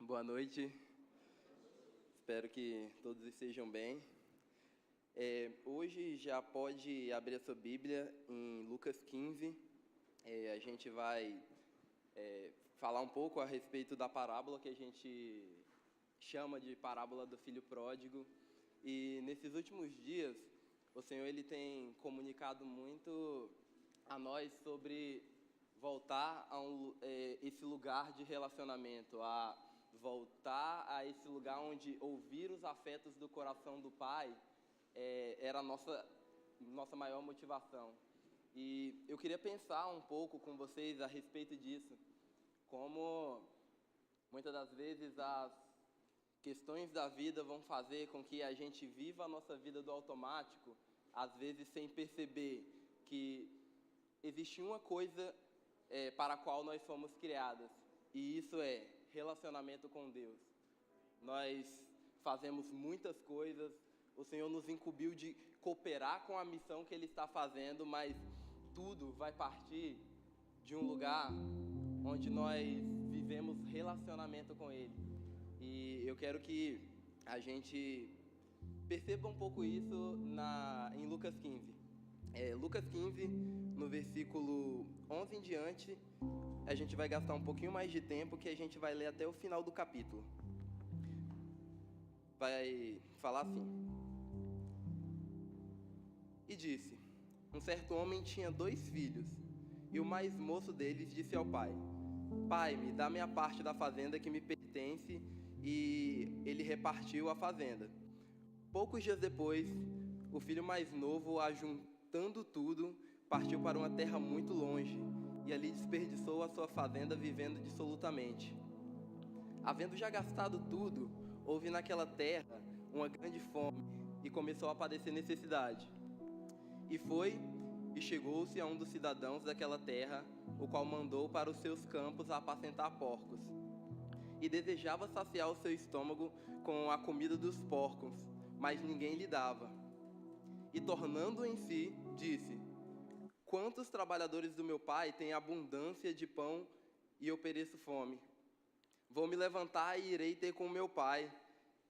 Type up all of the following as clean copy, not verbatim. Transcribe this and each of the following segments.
Boa noite, espero que todos estejam bem. Hoje já pode abrir a sua Bíblia em Lucas 15. A gente vai falar um pouco a respeito da parábola que a gente chama de parábola do filho pródigo. E nesses últimos dias, o Senhor ele tem comunicado muito a nós sobre voltar a esse lugar de relacionamento, a voltar a esse lugar onde ouvir os afetos do coração do Pai era a nossa maior motivação. E eu queria pensar um pouco com vocês a respeito disso, como muitas das vezes as questões da vida vão fazer com que a gente viva a nossa vida do automático, às vezes sem perceber que existe uma coisa para a qual nós fomos criadas, e isso é relacionamento com Deus. Nós fazemos muitas coisas, o Senhor nos incumbiu de cooperar com a missão que Ele está fazendo, mas tudo vai partir de um lugar onde nós vivemos relacionamento com Ele. E eu quero que a gente perceba um pouco isso em Lucas 15. Lucas 15, no versículo 11 em diante, a gente vai gastar um pouquinho mais de tempo, que a gente vai ler até o final do capítulo. Vai falar assim: E disse: Um certo homem tinha 2 filhos, e o mais moço deles disse ao pai: Pai, me dá minha parte da fazenda que me pertence. E ele repartiu a fazenda. Poucos dias depois, o filho mais novo, ajuntando tudo, partiu para uma terra muito longe, e ali desperdiçou a sua fazenda vivendo dissolutamente. Havendo já gastado tudo, houve naquela terra uma grande fome, e começou a padecer necessidade. E foi, e chegou-se a um dos cidadãos daquela terra, o qual mandou para os seus campos a apacentar porcos. E desejava saciar o seu estômago com a comida dos porcos, mas ninguém lhe dava. E tornando em si, disse: Quantos trabalhadores do meu pai têm abundância de pão e eu pereço fome? Vou me levantar e irei ter com meu pai,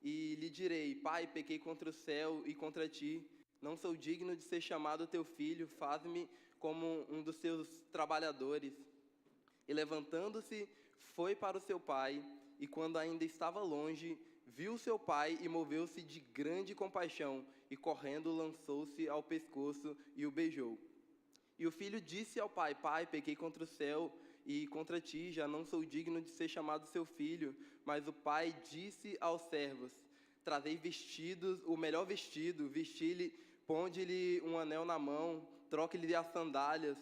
e lhe direi: Pai, pequei contra o céu e contra ti, não sou digno de ser chamado teu filho, faz-me como um dos seus trabalhadores. E levantando-se, foi para o seu pai, e quando ainda estava longe, viu seu pai e moveu-se de grande compaixão, e correndo lançou-se ao pescoço e o beijou. E o filho disse ao pai: Pai, pequei contra o céu e contra ti, já não sou digno de ser chamado seu filho. Mas o pai disse aos servos: Trazei vestidos, o melhor vestido, vesti-lhe, ponde-lhe um anel na mão, troque-lhe as sandálias,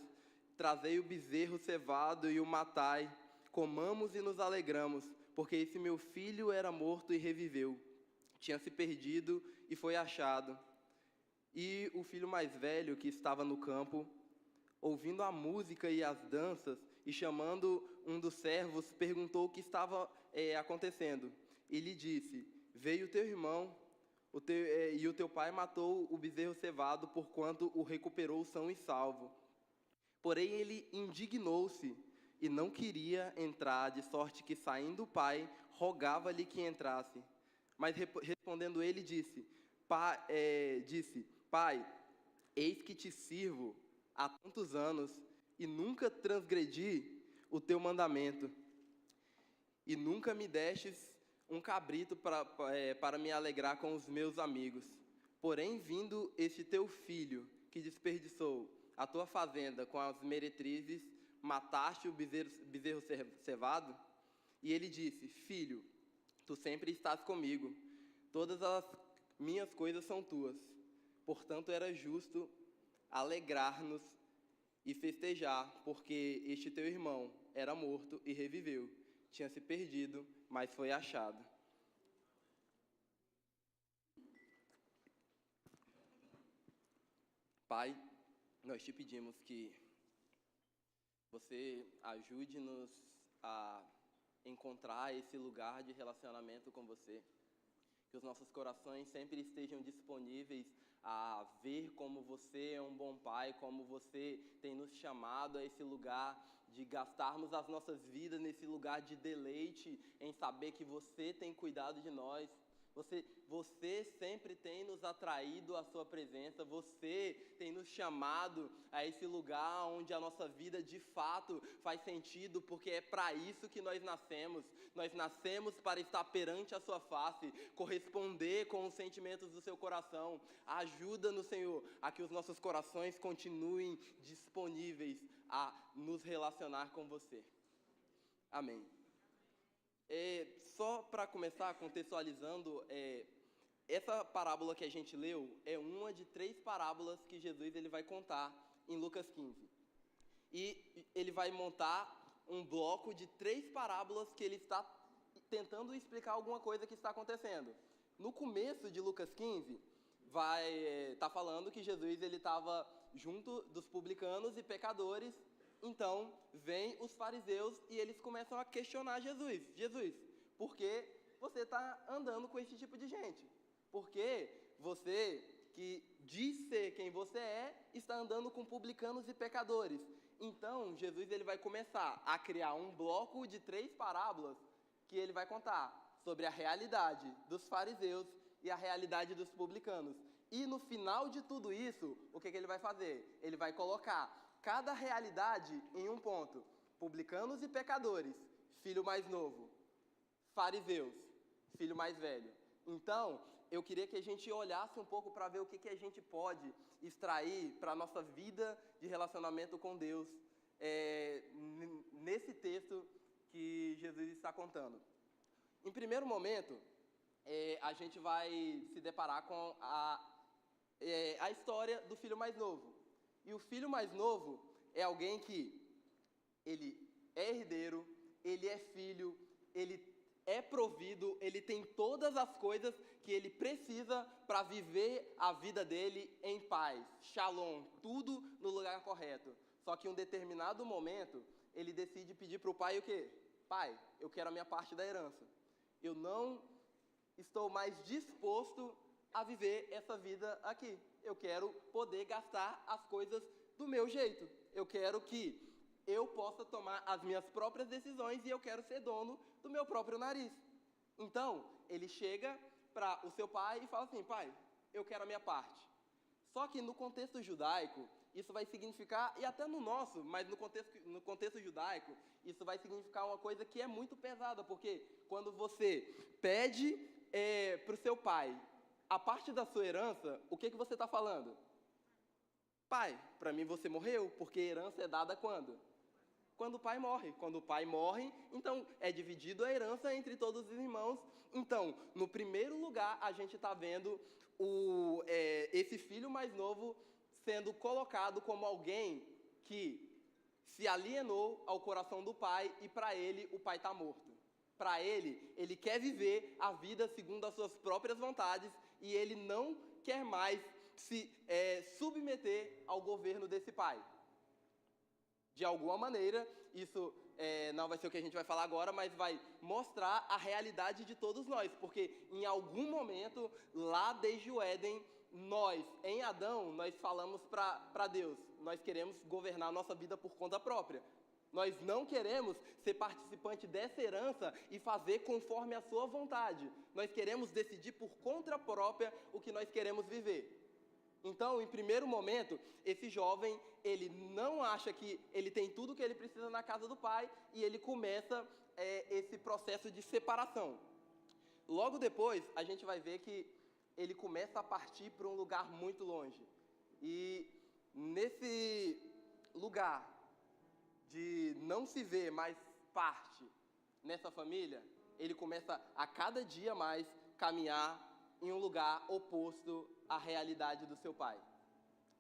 trazei o bezerro cevado e o matai, comamos e nos alegramos, porque esse meu filho era morto e reviveu, tinha se perdido e foi achado. E o filho mais velho, que estava no campo, ouvindo a música e as danças, e chamando um dos servos, perguntou o que estava acontecendo. E lhe disse: Veio teu irmão, e o teu pai matou o bezerro cevado, porquanto o recuperou são e salvo. Porém ele indignou-se e não queria entrar, de sorte que, saindo o pai, rogava-lhe que entrasse. Mas respondendo ele, disse: Pai, eis que te sirvo há tantos anos, e nunca transgredi o teu mandamento, e nunca me destes um cabrito para me alegrar com os meus amigos. Porém, vindo este teu filho, que desperdiçou a tua fazenda com as meretrizes, mataste o bezerro cevado? E ele disse: Filho, tu sempre estás comigo, todas as minhas coisas são tuas. Portanto, era justo alegrar-nos e festejar, porque este teu irmão era morto e reviveu, tinha se perdido, mas foi achado. Pai, nós te pedimos que você ajude-nos a encontrar esse lugar de relacionamento com você. Que os nossos corações sempre estejam disponíveis a ver como você é um bom pai, como você tem nos chamado a esse lugar de gastarmos as nossas vidas nesse lugar de deleite, em saber que você tem cuidado de nós. Você sempre tem nos atraído à sua presença, você tem nos chamado a esse lugar onde a nossa vida de fato faz sentido, porque é para isso que nós nascemos. Nós nascemos para estar perante a sua face, corresponder com os sentimentos do seu coração. Ajuda-nos, Senhor, a que os nossos corações continuem disponíveis a nos relacionar com você. Amém. Só para começar, contextualizando, essa parábola que a gente leu é uma de 3 parábolas que Jesus ele vai contar em Lucas 15. E ele vai montar um bloco de 3 parábolas que ele está tentando explicar alguma coisa que está acontecendo. No começo de Lucas 15, vai estar falando que Jesus ele estava junto dos publicanos e pecadores. Então, vêm os fariseus e eles começam a questionar Jesus. Jesus, por que você está andando com esse tipo de gente? Por que você, que diz ser quem você é, está andando com publicanos e pecadores? Então, Jesus ele vai começar a criar um bloco de 3 parábolas que ele vai contar sobre a realidade dos fariseus e a realidade dos publicanos. E no final de tudo isso, o que ele vai fazer? Ele vai colocar cada realidade em um ponto. Publicanos e pecadores, filho mais novo. Fariseus, filho mais velho. Então, eu queria que a gente olhasse um pouco para ver o que a gente pode extrair para a nossa vida de relacionamento com Deus nesse texto que Jesus está contando. Em primeiro momento, a gente vai se deparar com a história do filho mais novo. E o filho mais novo é alguém que ele é herdeiro, ele é filho, ele é provido, ele tem todas as coisas que ele precisa para viver a vida dele em paz, shalom, tudo no lugar correto. Só que em um determinado momento, ele decide pedir para o pai o quê? Pai, eu quero a minha parte da herança. Eu não estou mais disposto a viver essa vida aqui. Eu quero poder gastar as coisas do meu jeito. Eu quero que eu possa tomar as minhas próprias decisões e eu quero ser dono do meu próprio nariz. Então, ele chega para o seu pai e fala assim, pai, eu quero a minha parte. Só que no contexto judaico, isso vai significar, e até no nosso, mas no contexto judaico, isso vai significar uma coisa que é muito pesada, porque quando você pede para o seu pai a parte da sua herança, o que você está falando? Pai, para mim você morreu, porque herança é dada quando? Quando o pai morre. Quando o pai morre, então é dividido a herança entre todos os irmãos. Então, no primeiro lugar, a gente está vendo esse filho mais novo sendo colocado como alguém que se alienou ao coração do pai e para ele o pai está morto. Para ele quer viver a vida segundo as suas próprias vontades e ele não quer mais se submeter ao governo desse pai. De alguma maneira, isso não vai ser o que a gente vai falar agora, mas vai mostrar a realidade de todos nós, porque em algum momento, lá desde o Éden, nós, em Adão, nós falamos para Deus, nós queremos governar a nossa vida por conta própria. Nós não queremos ser participante dessa herança e fazer conforme a sua vontade. Nós queremos decidir por conta própria o que nós queremos viver. Então, em primeiro momento, esse jovem, ele não acha que ele tem tudo o que ele precisa na casa do pai e ele começa esse processo de separação. Logo depois, a gente vai ver que ele começa a partir para um lugar muito longe. E nesse lugar de não se ver mais parte nessa família, ele começa a cada dia mais caminhar em um lugar oposto à realidade do seu pai.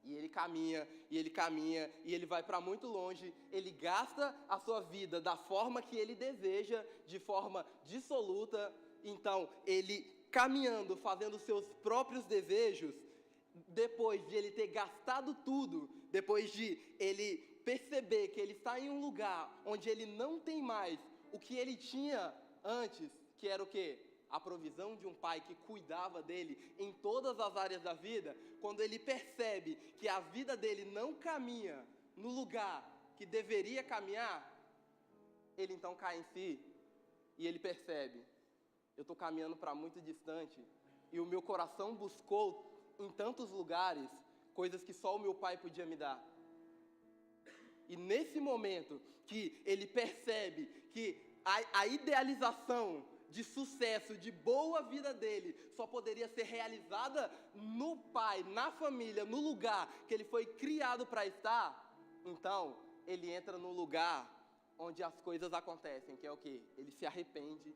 E ele caminha, e ele caminha, e ele vai para muito longe, ele gasta a sua vida da forma que ele deseja, de forma dissoluta. Então, ele caminhando, fazendo seus próprios desejos, depois de ele ter gastado tudo, depois de ele perceber que ele está em um lugar onde ele não tem mais o que ele tinha antes, que era o quê? A provisão de um pai que cuidava dele em todas as áreas da vida, quando ele percebe que a vida dele não caminha no lugar que deveria caminhar, ele então cai em si e ele percebe: eu estou caminhando para muito distante e o meu coração buscou em tantos lugares coisas que só o meu pai podia me dar. E nesse momento que ele percebe que a idealização de sucesso, de boa vida dele, só poderia ser realizada no pai, na família, no lugar que ele foi criado para estar, então ele entra no lugar onde as coisas acontecem, que é o quê? Ele se arrepende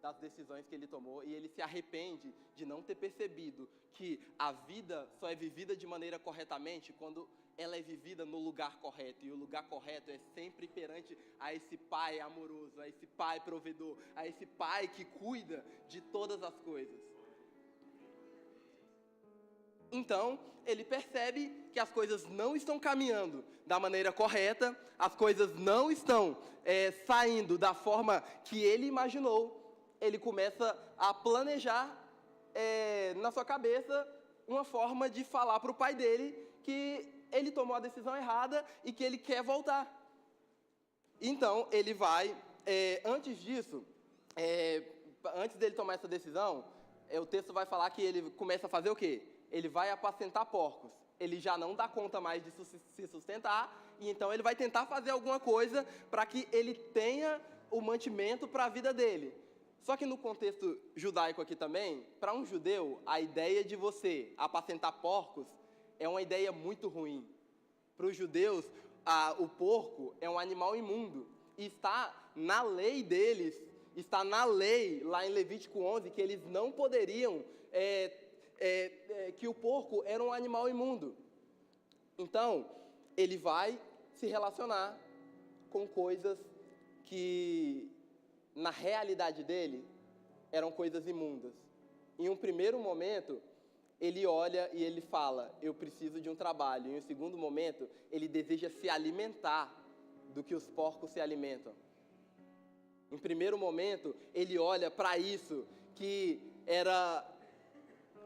das decisões que ele tomou e ele se arrepende de não ter percebido que a vida só é vivida de maneira corretamente quando ela é vivida no lugar correto, e o lugar correto é sempre perante a esse pai amoroso, a esse pai provedor, a esse pai que cuida de todas as coisas. Então, ele percebe que as coisas não estão caminhando da maneira correta, as coisas não estão saindo da forma que ele imaginou. Ele começa a planejar na sua cabeça uma forma de falar para o pai dele que ele tomou a decisão errada e que ele quer voltar. Então, ele vai, antes disso, antes dele tomar essa decisão, o texto vai falar que ele começa a fazer o quê? Ele vai apacentar porcos. Ele já não dá conta mais de se sustentar, e então ele vai tentar fazer alguma coisa para que ele tenha o mantimento para a vida dele. Só que no contexto judaico aqui também, para um judeu, a ideia de você apacentar porcos é uma ideia muito ruim. Para os judeus, o porco é um animal imundo. E está na lei deles, está na lei, lá em Levítico 11, que eles não poderiam, que o porco era um animal imundo. Então, ele vai se relacionar com coisas que, na realidade dele, eram coisas imundas. Em um primeiro momento, ele olha e ele fala: eu preciso de um trabalho. Em um segundo momento, ele deseja se alimentar do que os porcos se alimentam. Em primeiro momento, ele olha para isso, que era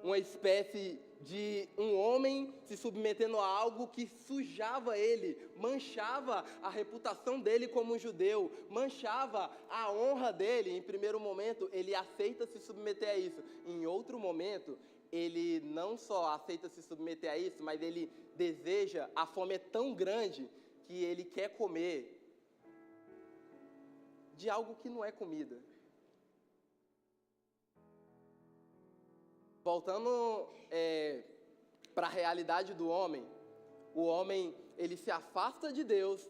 uma espécie de um homem se submetendo a algo que sujava ele, manchava a reputação dele como um judeu, manchava a honra dele. Em primeiro momento, ele aceita se submeter a isso. Em outro momento, ele não só aceita se submeter a isso, mas ele deseja, a fome é tão grande que ele quer comer de algo que não é comida. Voltando para a realidade do homem, o homem, ele se afasta de Deus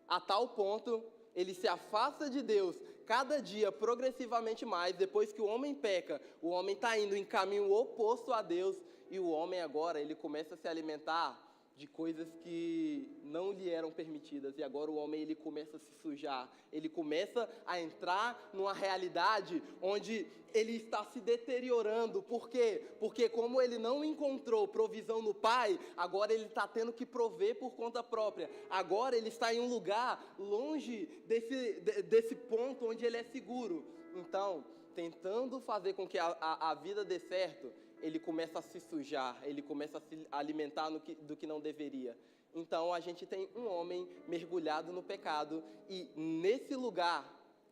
a tal ponto, ele se afasta de Deus cada dia progressivamente mais. Depois que o homem peca, o homem está indo em caminho oposto a Deus, e o homem agora, ele começa a se alimentar de coisas que não lhe eram permitidas, e agora o homem, ele começa a se sujar, ele começa a entrar numa realidade onde ele está se deteriorando. Por quê? Porque como ele não encontrou provisão no pai, agora ele está tendo que prover por conta própria. Agora ele está em um lugar longe desse ponto onde ele é seguro. Então, tentando fazer com que a vida dê certo, ele começa a se sujar, ele começa a se alimentar do que não deveria. Então, a gente tem um homem mergulhado no pecado, e nesse lugar,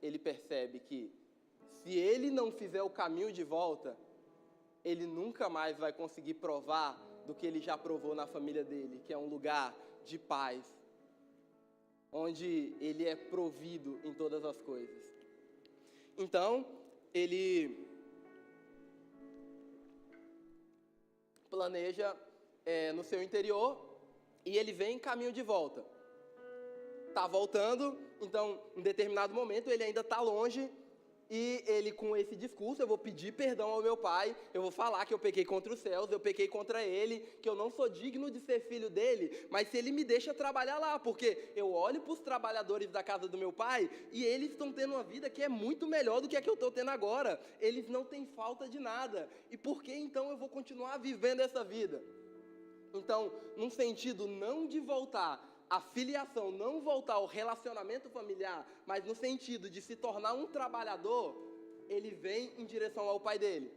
ele percebe que, se ele não fizer o caminho de volta, ele nunca mais vai conseguir provar do que ele já provou na família dele, que é um lugar de paz, onde ele é provido em todas as coisas. Então, ele planeja no seu interior, e ele vem em caminho de volta. Está voltando, então, em determinado momento, ele ainda está longe, e ele, com esse discurso: eu vou pedir perdão ao meu pai, eu vou falar que eu pequei contra os céus, eu pequei contra ele, que eu não sou digno de ser filho dele, mas se ele me deixa trabalhar lá, porque eu olho para os trabalhadores da casa do meu pai, e eles estão tendo uma vida que é muito melhor do que a que eu estou tendo agora, eles não têm falta de nada, e por que então eu vou continuar vivendo essa vida? Então, num sentido não de voltar a filiação, não voltar ao relacionamento familiar, mas no sentido de se tornar um trabalhador, ele vem em direção ao pai dele.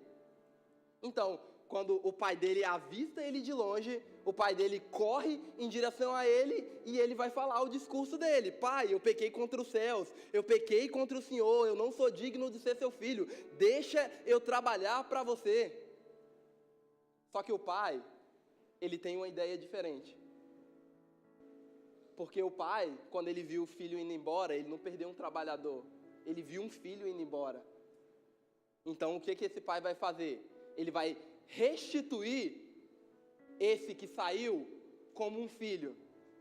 Então, quando o pai dele avista ele de longe, o pai dele corre em direção a ele e ele vai falar o discurso dele. Pai, eu pequei contra os céus, eu pequei contra o Senhor, eu não sou digno de ser seu filho, deixa eu trabalhar para você. Só que o pai, ele tem uma ideia diferente. Porque o pai, quando ele viu o filho indo embora, ele não perdeu um trabalhador, ele viu um filho indo embora. Então o que esse pai vai fazer? Ele vai restituir esse que saiu como um filho.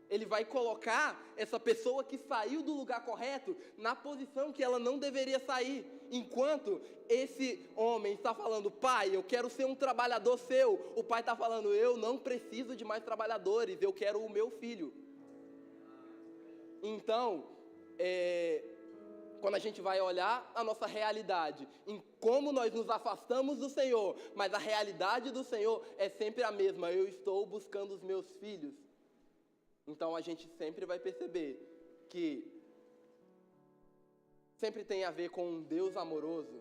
Ele vai colocar essa pessoa que saiu do lugar correto na posição que ela não deveria sair. Enquanto esse homem está falando, pai, eu quero ser um trabalhador seu, o pai está falando, eu não preciso de mais trabalhadores, eu quero o meu filho. Então, quando a gente vai olhar a nossa realidade, em como nós nos afastamos do Senhor, mas a realidade do Senhor é sempre a mesma, eu estou buscando os meus filhos. Então a gente sempre vai perceber que sempre tem a ver com um Deus amoroso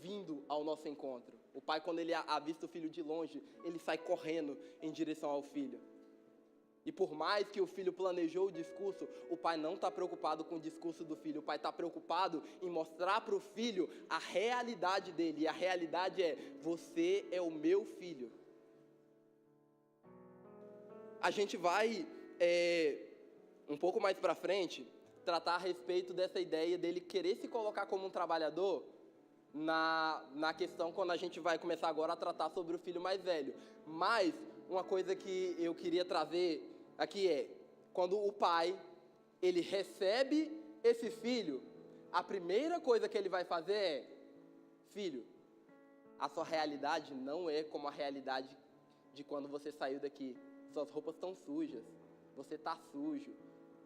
vindo ao nosso encontro. O pai, quando ele avista o filho de longe, ele sai correndo em direção ao filho. E por mais que o filho planejou o discurso, o pai não está preocupado com o discurso do filho. O pai está preocupado em mostrar para o filho a realidade dele. E a realidade é, você é o meu filho. A gente vai, um pouco mais para frente, tratar a respeito dessa ideia dele querer se colocar como um trabalhador na questão quando a gente vai começar agora a tratar sobre o filho mais velho. Mas uma coisa que eu queria trazer aqui é, quando o pai, ele recebe esse filho, a primeira coisa que ele vai fazer é, filho, a sua realidade não é como a realidade de quando você saiu daqui. Suas roupas estão sujas, você está sujo.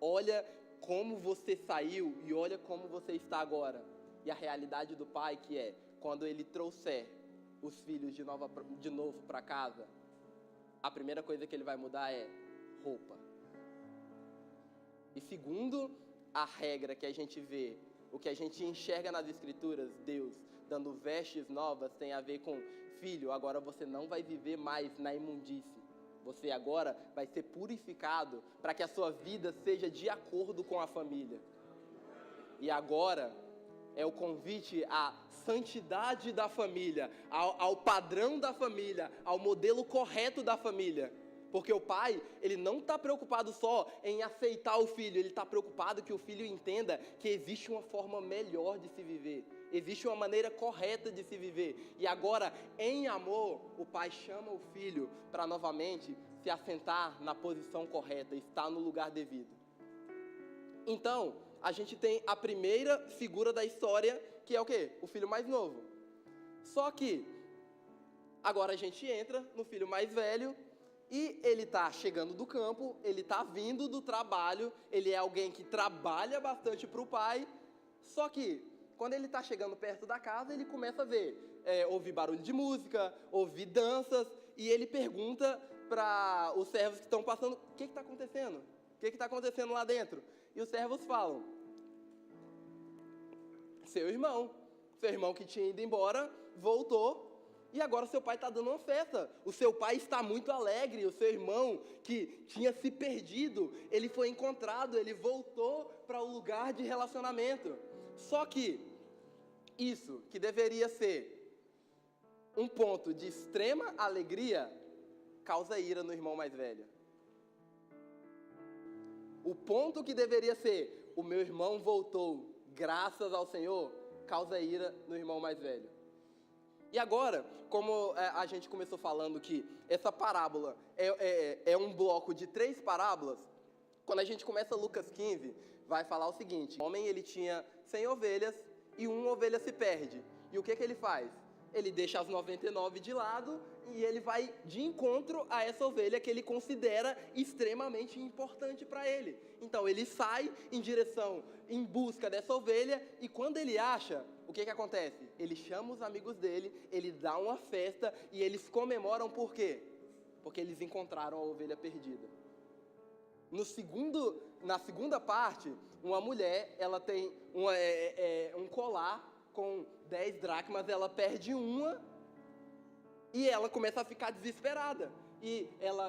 Olha como você saiu e olha como você está agora. E a realidade do pai que é, quando ele trouxer os filhos de novo para casa, a primeira coisa que ele vai mudar é roupa. E segundo a regra que a gente vê, o que a gente enxerga nas escrituras, Deus dando vestes novas, tem a ver com, filho, agora você não vai viver mais na imundície. Você agora vai ser purificado para que a sua vida seja de acordo com a família. E agora é o convite à santidade da família, ao padrão da família, ao modelo correto da família. Porque o pai, ele não está preocupado só em aceitar o filho, ele está preocupado que o filho entenda que existe uma forma melhor de se viver, existe uma maneira correta de se viver. E agora, em amor, o pai chama o filho para novamente se assentar na posição correta, estar no lugar devido. Então, a gente tem a primeira figura da história, que é o quê? O filho mais novo. Só que, agora a gente entra no filho mais velho, e ele está chegando do campo, ele está vindo do trabalho, ele é alguém que trabalha bastante para o pai, só que, quando ele está chegando perto da casa, ele começa a ver, ouvir barulho de música, ouvir danças, e ele pergunta para os servos que estão passando, o que está acontecendo? O que está acontecendo lá dentro? E os servos falam, seu irmão que tinha ido embora, voltou, e agora seu pai está dando uma festa. O seu pai está muito alegre, o seu irmão que tinha se perdido, ele foi encontrado, ele voltou para o lugar de relacionamento. Só que isso, que deveria ser um ponto de extrema alegria, causa ira no irmão mais velho. O ponto que deveria ser, o meu irmão voltou, graças ao Senhor, causa ira no irmão mais velho. E agora, como a gente começou falando que essa parábola é um bloco de 3 parábolas, quando a gente começa Lucas 15, vai falar o seguinte, o homem ele tinha 100 ovelhas e uma ovelha se perde. E o que ele faz? Ele deixa as 99 de lado e ele vai de encontro a essa ovelha que ele considera extremamente importante para ele. Então ele sai em busca dessa ovelha e quando ele acha, o que acontece? Ele chama os amigos dele, ele dá uma festa e eles comemoram por quê? Porque eles encontraram a ovelha perdida. Na segunda parte, uma mulher, ela tem um colar com 10 dracmas, ela perde uma E ela começa a ficar desesperada. E ela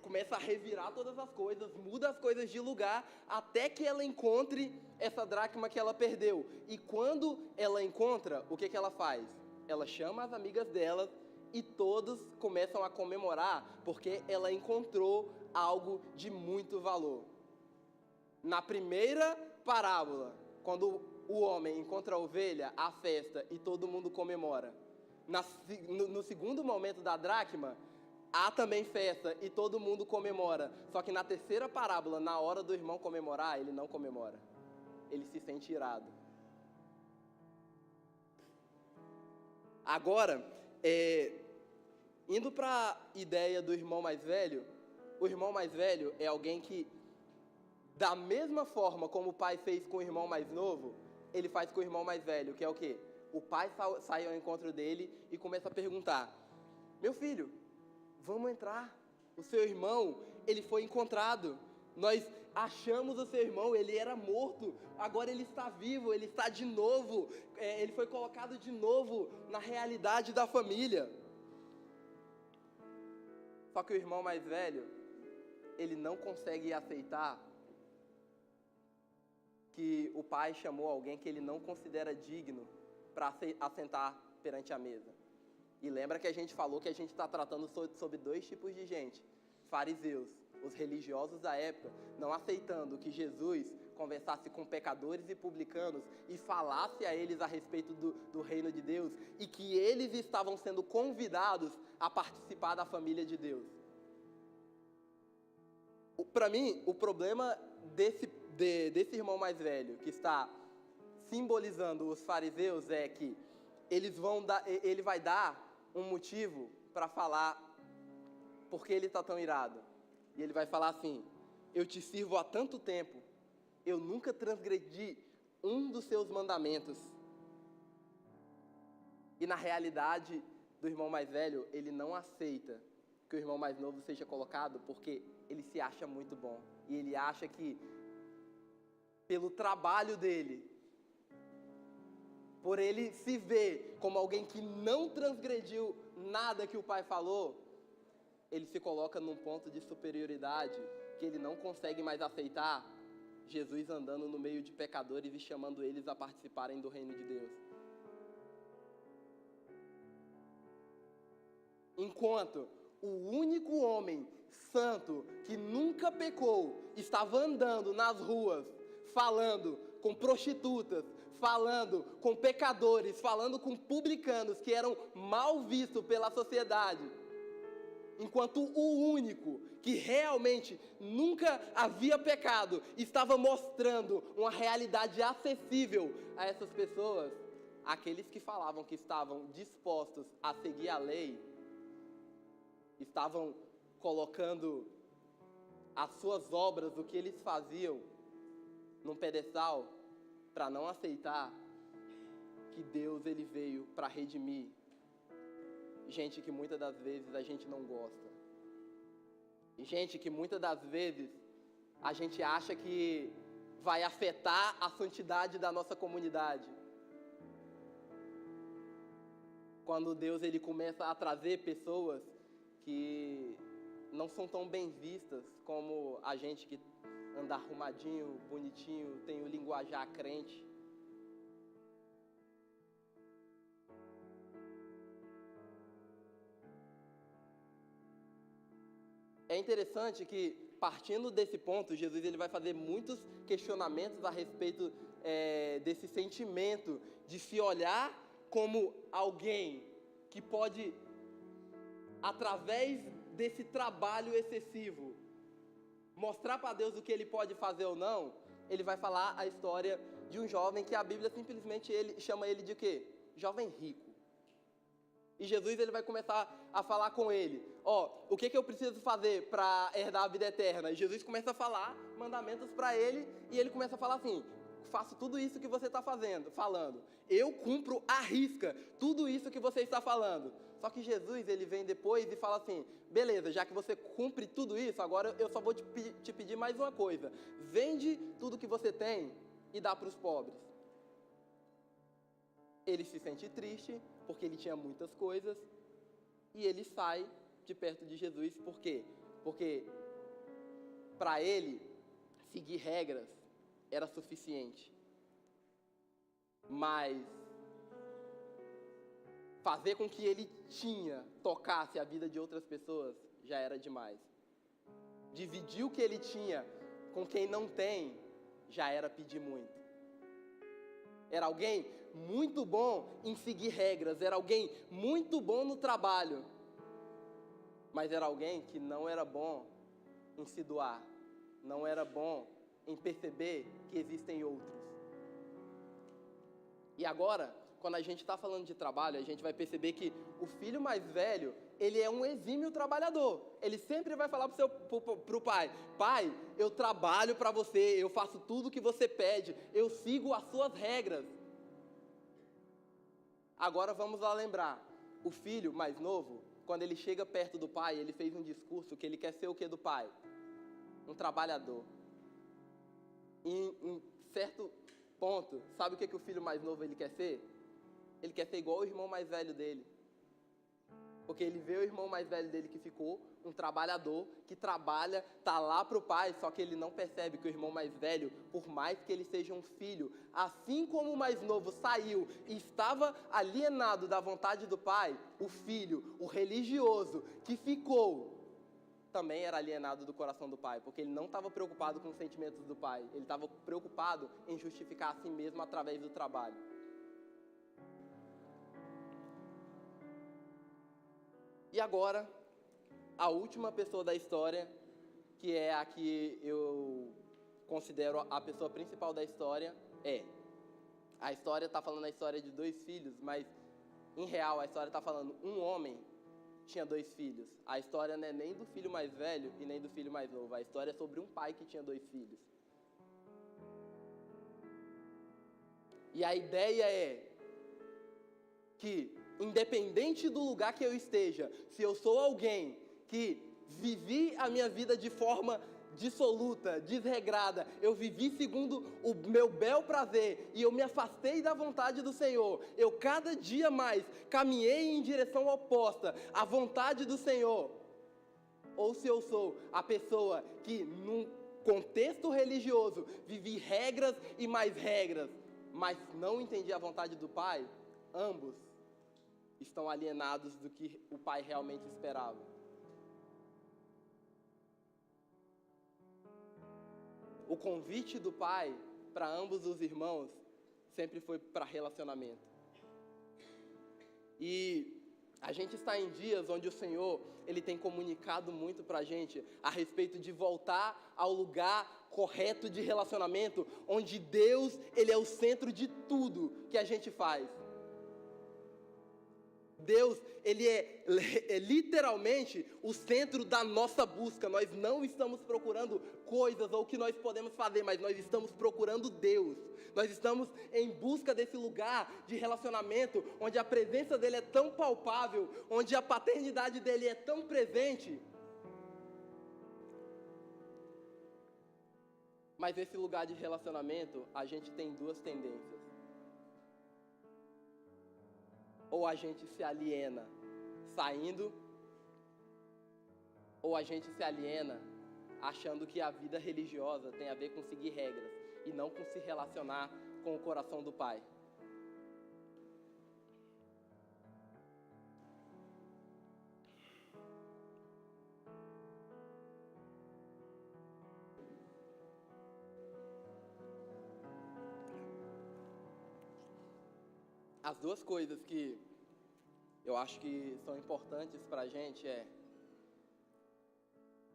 começa a revirar todas as coisas, muda as coisas de lugar, até que ela encontre essa dracma que ela perdeu. E quando ela encontra, o que ela faz? Ela chama as amigas dela e todos começam a comemorar, porque ela encontrou algo de muito valor. Na primeira parábola, quando o homem encontra a ovelha, há festa e todo mundo comemora. No segundo momento da dracma, há também festa e todo mundo comemora. Só que na terceira parábola, na hora do irmão comemorar, ele não comemora. Ele se sente irado. Agora, indo para a ideia do irmão mais velho, o irmão mais velho é alguém que, da mesma forma como o pai fez com o irmão mais novo, ele faz com o irmão mais velho, que é o quê? O pai sai ao encontro dele e começa a perguntar: meu filho, vamos entrar. O seu irmão, ele foi encontrado. Nós achamos o seu irmão, ele era morto, agora ele está vivo, ele está de novo, ele foi colocado de novo na realidade da família. Só que o irmão mais velho, ele não consegue aceitar que o pai chamou alguém que ele não considera digno para assentar perante a mesa. E lembra que a gente falou que a gente está tratando sobre dois tipos de gente: fariseus, os religiosos da época, não aceitando que Jesus conversasse com pecadores e publicanos e falasse a eles a respeito do reino de Deus, e que eles estavam sendo convidados a participar da família de Deus. Para mim, o problema desse irmão mais velho, que está simbolizando os fariseus, é que ele vai dar um motivo para falar porque ele está tão irado. E ele vai falar assim: eu te sirvo há tanto tempo, eu nunca transgredi um dos seus mandamentos. E na realidade do irmão mais velho, ele não aceita que o irmão mais novo seja colocado porque ele se acha muito bom. E ele acha que, pelo trabalho dele, por ele se ver como alguém que não transgrediu nada que o pai falou, ele se coloca num ponto de superioridade que ele não consegue mais aceitar Jesus andando no meio de pecadores e chamando eles a participarem do reino de Deus. Enquanto o único homem santo que nunca pecou estava andando nas ruas, falando com prostitutas, falando com pecadores, falando com publicanos que eram mal vistos pela sociedade, enquanto o único que realmente nunca havia pecado estava mostrando uma realidade acessível a essas pessoas, aqueles que falavam que estavam dispostos a seguir a lei, estavam colocando as suas obras, o que eles faziam, num pedestal, para não aceitar que Deus ele veio para redimir gente que muitas das vezes a gente não gosta. E gente que muitas das vezes a gente acha que vai afetar a santidade da nossa comunidade. Quando Deus ele começa a trazer pessoas que não são tão bem vistas como a gente que anda arrumadinho, bonitinho, tem o linguajar crente. É interessante que, partindo desse ponto, Jesus ele vai fazer muitos questionamentos a respeito desse sentimento de se olhar como alguém que pode, através desse trabalho excessivo, mostrar para Deus o que ele pode fazer ou não. Ele vai falar a história de um jovem que a Bíblia simplesmente chama ele de quê? Jovem rico. E Jesus ele vai começar a falar com ele: o que eu preciso fazer para herdar a vida eterna? E Jesus começa a falar mandamentos para ele, e ele começa a falar assim: faço tudo isso que você está falando. Eu cumpro à risca tudo isso que você está falando. Só que Jesus ele vem depois e fala assim: beleza, já que você cumpre tudo isso, agora eu só vou te pedir mais uma coisa. Vende tudo que você tem e dá para os pobres. Ele se sente triste, porque ele tinha muitas coisas. e ele sai de perto de Jesus. Por quê? Porque para ele, seguir regras era suficiente. Mas fazer com que ele tocasse a vida de outras pessoas já era demais. Dividir o que ele tinha com quem não tem já era pedir muito. Era alguém muito bom em seguir regras, era alguém muito bom no trabalho, mas era alguém que não era bom em se doar, não era bom em perceber que existem outros. E agora, quando a gente está falando de trabalho, a gente vai perceber que o filho mais velho, ele é um exímio trabalhador. Ele sempre vai falar pro pai: pai, eu trabalho para você, eu faço tudo o que você pede, eu sigo as suas regras. Agora vamos lá lembrar, o filho mais novo, quando ele chega perto do pai, ele fez um discurso que ele quer ser o que do pai? Um trabalhador. Em certo ponto, sabe o que o filho mais novo ele quer ser? Ele quer ser igual o irmão mais velho dele. Porque ele vê o irmão mais velho dele que ficou, um trabalhador, que trabalha, está lá para o pai, só que ele não percebe que o irmão mais velho, por mais que ele seja um filho, assim como o mais novo saiu e estava alienado da vontade do pai, o filho, o religioso, que ficou, também era alienado do coração do pai, porque ele não estava preocupado com os sentimentos do pai, ele estava preocupado em justificar a si mesmo através do trabalho. E agora, a última pessoa da história, que é a que eu considero a pessoa principal da história, a história está falando a história de 2 filhos, mas, em real, a história está falando um homem tinha 2 filhos. A história não é nem do filho mais velho e nem do filho mais novo. A história é sobre um pai que tinha 2 filhos. E a ideia é que, independente do lugar que eu esteja, se eu sou alguém que vivi a minha vida de forma dissoluta, desregrada, eu vivi segundo o meu bel prazer e eu me afastei da vontade do Senhor, eu cada dia mais caminhei em direção oposta à vontade do Senhor, ou se eu sou a pessoa que num contexto religioso vivi regras e mais regras, mas não entendi a vontade do Pai, ambos estão alienados do que o Pai realmente esperava. O convite do Pai para ambos os irmãos sempre foi para relacionamento. E a gente está em dias onde o Senhor, Ele tem comunicado muito para a gente a respeito de voltar ao lugar correto de relacionamento, onde Deus, Ele é o centro de tudo que a gente faz. Deus, Ele é literalmente o centro da nossa busca. Nós não estamos procurando coisas ou o que nós podemos fazer, mas nós estamos procurando Deus. Nós estamos em busca desse lugar de relacionamento, onde a presença dEle é tão palpável, onde a paternidade dEle é tão presente. Mas nesse lugar de relacionamento, a gente tem 2 tendências. Ou a gente se aliena saindo, ou a gente se aliena achando que a vida religiosa tem a ver com seguir regras e não com se relacionar com o coração do Pai. As 2 coisas que eu acho que são importantes para a gente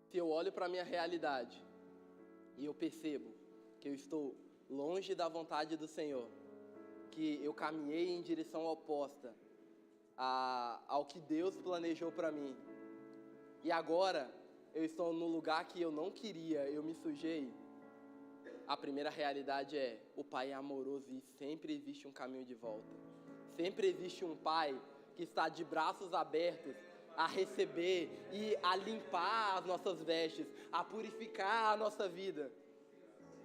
se eu olho para a minha realidade e eu percebo que eu estou longe da vontade do Senhor, que eu caminhei em direção oposta ao que Deus planejou para mim, e agora eu estou no lugar que eu não queria, eu me sujei, a primeira realidade é: o Pai é amoroso e sempre existe um caminho de volta. Sempre existe um Pai que está de braços abertos a receber e a limpar as nossas vestes, a purificar a nossa vida,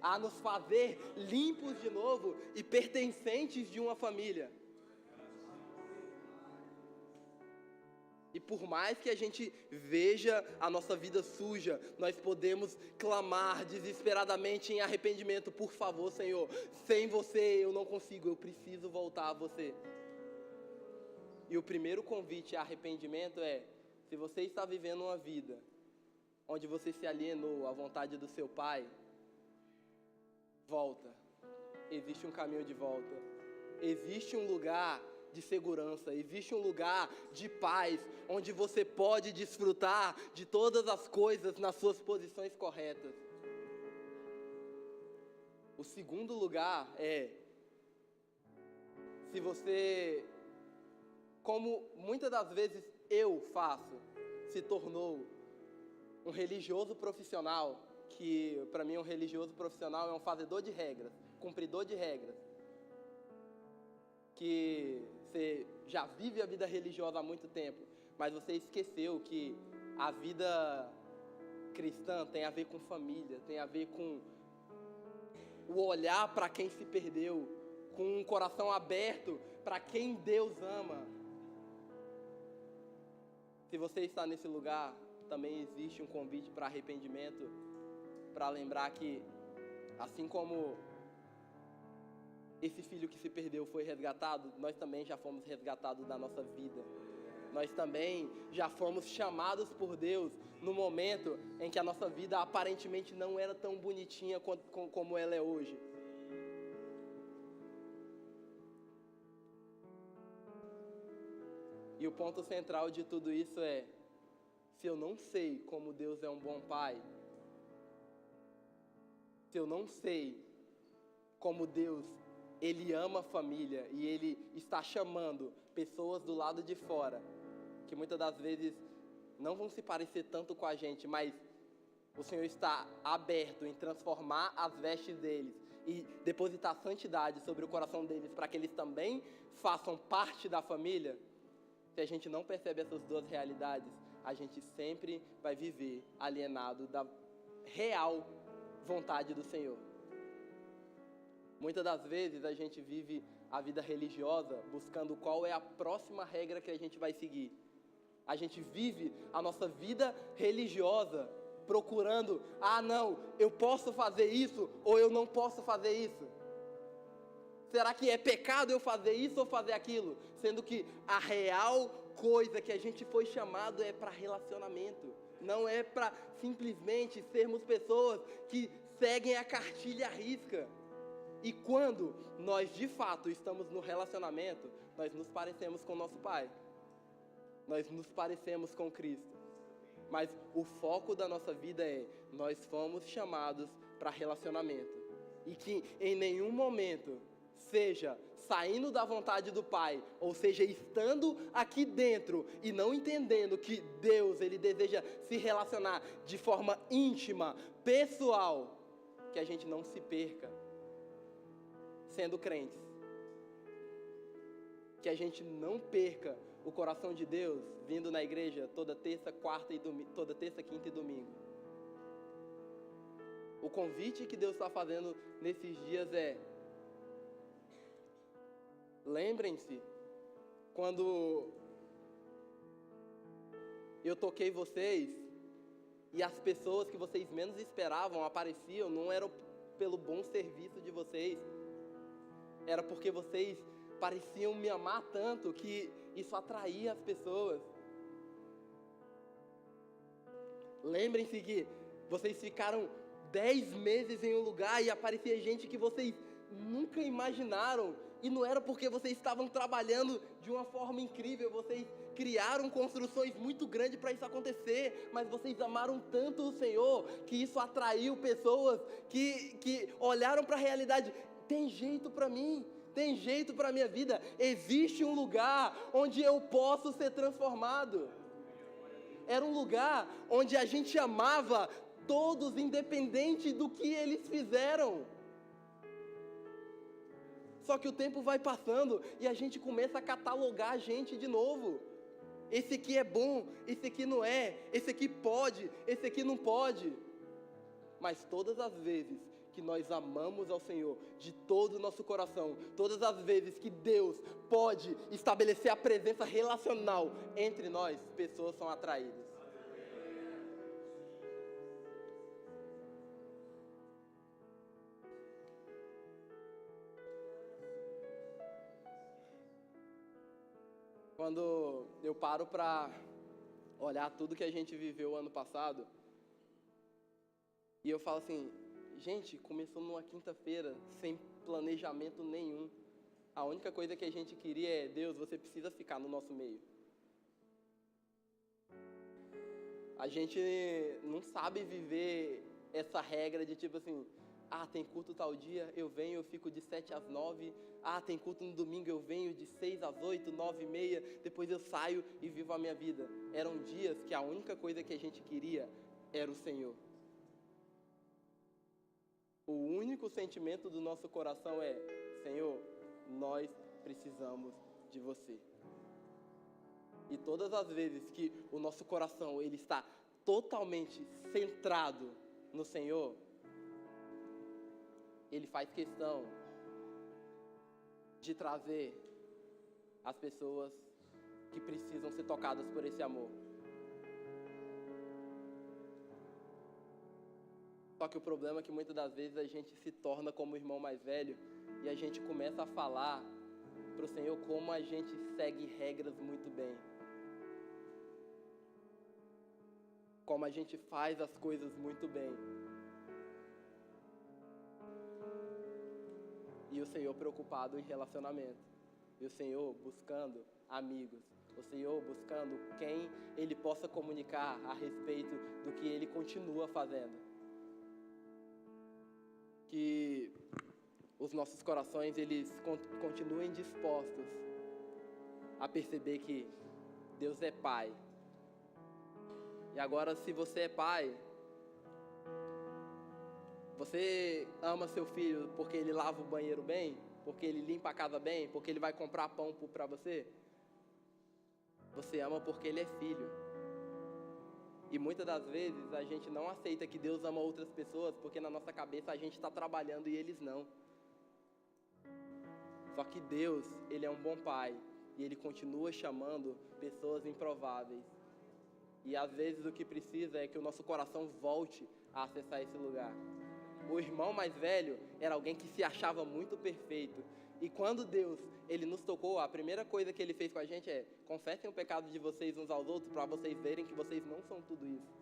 a nos fazer limpos de novo e pertencentes de uma família. E por mais que a gente veja a nossa vida suja, nós podemos clamar desesperadamente em arrependimento. Por favor, Senhor, sem você eu não consigo, eu preciso voltar a você. E o primeiro convite a arrependimento é: se você está vivendo uma vida onde você se alienou à vontade do seu Pai, volta. Existe um caminho de volta. Existe um lugar de segurança, existe um lugar de paz, onde você pode desfrutar de todas as coisas nas suas posições corretas. O segundo lugar é, se você, como muitas das vezes eu faço, se tornou um religioso profissional, que para mim um religioso profissional é um fazedor de regras, cumpridor de regras, que você já vive a vida religiosa há muito tempo, mas você esqueceu que a vida cristã tem a ver com família, tem a ver com o olhar para quem se perdeu, com um coração aberto para quem Deus ama. Se você está nesse lugar, também existe um convite para arrependimento, para lembrar que, assim como esse filho que se perdeu foi resgatado, nós também já fomos resgatados da nossa vida. Nós também já fomos chamados por Deus no momento em que a nossa vida aparentemente não era tão bonitinha como ela é hoje. E o ponto central de tudo isso é: se eu não sei como Deus é um bom pai, se eu não sei como Deus, Ele ama a família e Ele está chamando pessoas do lado de fora, que muitas das vezes não vão se parecer tanto com a gente, mas o Senhor está aberto em transformar as vestes deles e depositar santidade sobre o coração deles para que eles também façam parte da família. Se a gente não percebe essas duas realidades, a gente sempre vai viver alienado da real vontade do Senhor. Muitas das vezes a gente vive a vida religiosa buscando qual é a próxima regra que a gente vai seguir. A gente vive a nossa vida religiosa procurando: não, eu posso fazer isso ou eu não posso fazer isso. Será que é pecado eu fazer isso ou fazer aquilo? Sendo que a real coisa que a gente foi chamado é para relacionamento. Não é para simplesmente sermos pessoas que seguem a cartilha à risca. E quando nós de fato estamos no relacionamento, nós nos parecemos com nosso Pai. Nós nos parecemos com Cristo. Mas o foco da nossa vida é: nós fomos chamados para relacionamento. E que em nenhum momento, seja saindo da vontade do Pai, ou seja, estando aqui dentro e não entendendo que Deus, Ele deseja se relacionar de forma íntima, pessoal, que a gente não se perca sendo crentes. Que a gente não perca o coração de Deus vindo na igreja toda terça, quinta e domingo. O convite que Deus está fazendo nesses dias é: lembrem-se, quando eu toquei vocês e as pessoas que vocês menos esperavam apareciam, não era pelo bom serviço de vocês, era porque vocês pareciam me amar tanto que isso atraía as pessoas. Lembrem-se que vocês ficaram 10 meses em um lugar e aparecia gente que vocês nunca imaginaram. E não era porque vocês estavam trabalhando de uma forma incrível, vocês criaram construções muito grandes para isso acontecer, mas vocês amaram tanto o Senhor que isso atraiu pessoas que olharam para a realidade: tem jeito para mim, tem jeito para a minha vida, existe um lugar onde eu posso ser transformado. Era um lugar onde a gente amava todos, independente do que eles fizeram. Só que o tempo vai passando e a gente começa a catalogar a gente de novo. Esse aqui é bom, esse aqui não é, esse aqui pode, esse aqui não pode. Mas todas as vezes que nós amamos ao Senhor de todo o nosso coração, todas as vezes que Deus pode estabelecer a presença relacional entre nós, pessoas são atraídas. Quando eu paro para olhar tudo que a gente viveu ano passado, e eu falo assim, gente, começou numa quinta-feira, sem planejamento nenhum. A única coisa que a gente queria é, Deus, você precisa ficar no nosso meio. A gente não sabe viver essa regra de tipo assim, tem culto tal dia, eu venho, eu fico de 7 às 9. Tem culto no domingo, eu venho de 6 às 8, 9 e meia, depois eu saio e vivo a minha vida. Eram dias que a única coisa que a gente queria era o Senhor. O único sentimento do nosso coração é, Senhor, nós precisamos de você. E todas as vezes que o nosso coração ele está totalmente centrado no Senhor, Ele faz questão de trazer as pessoas que precisam ser tocadas por esse amor. Só que o problema é que muitas das vezes a gente se torna como o irmão mais velho e a gente começa a falar para o Senhor como a gente segue regras muito bem. Como a gente faz as coisas muito bem. E o Senhor preocupado em relacionamento. E o Senhor buscando amigos. O Senhor buscando quem Ele possa comunicar a respeito do que Ele continua fazendo. Que os nossos corações, eles continuem dispostos a perceber que Deus é Pai. E agora, se você é pai, você ama seu filho porque ele lava o banheiro bem? Porque ele limpa a casa bem? Porque ele vai comprar pão para você? Você ama porque ele é filho. E muitas das vezes a gente não aceita que Deus ama outras pessoas porque na nossa cabeça a gente está trabalhando e eles não. Só que Deus, Ele é um bom pai e Ele continua chamando pessoas improváveis. E às vezes o que precisa é que o nosso coração volte a acessar esse lugar. O irmão mais velho era alguém que se achava muito perfeito. E quando Deus, Ele nos tocou, a primeira coisa que Ele fez com a gente é: confessem o pecado de vocês uns aos outros para vocês verem que vocês não são tudo isso.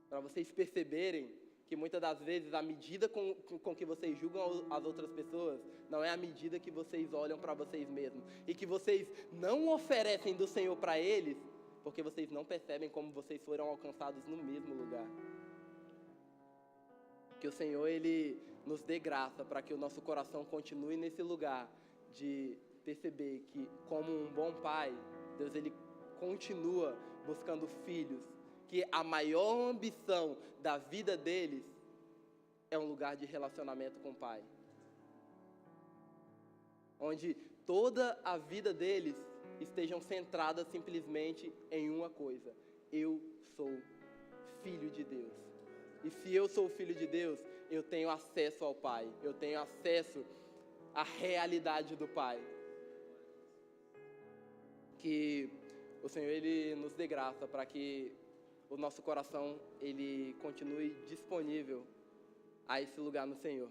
Para vocês perceberem que muitas das vezes a medida com que vocês julgam as outras pessoas não é a medida que vocês olham para vocês mesmos. E que vocês não oferecem do Senhor para eles, porque vocês não percebem como vocês foram alcançados no mesmo lugar. Que o Senhor, Ele nos dê graça para que o nosso coração continue nesse lugar de perceber que, como um bom pai, Deus, Ele continua buscando filhos, que a maior ambição da vida deles é um lugar de relacionamento com o Pai. Onde toda a vida deles estejam centradas simplesmente em uma coisa: eu sou filho de Deus. E se eu sou filho de Deus, eu tenho acesso ao Pai, eu tenho acesso à realidade do Pai. Que o Senhor, Ele nos dê graça para que o nosso coração, ele continue disponível a esse lugar no Senhor.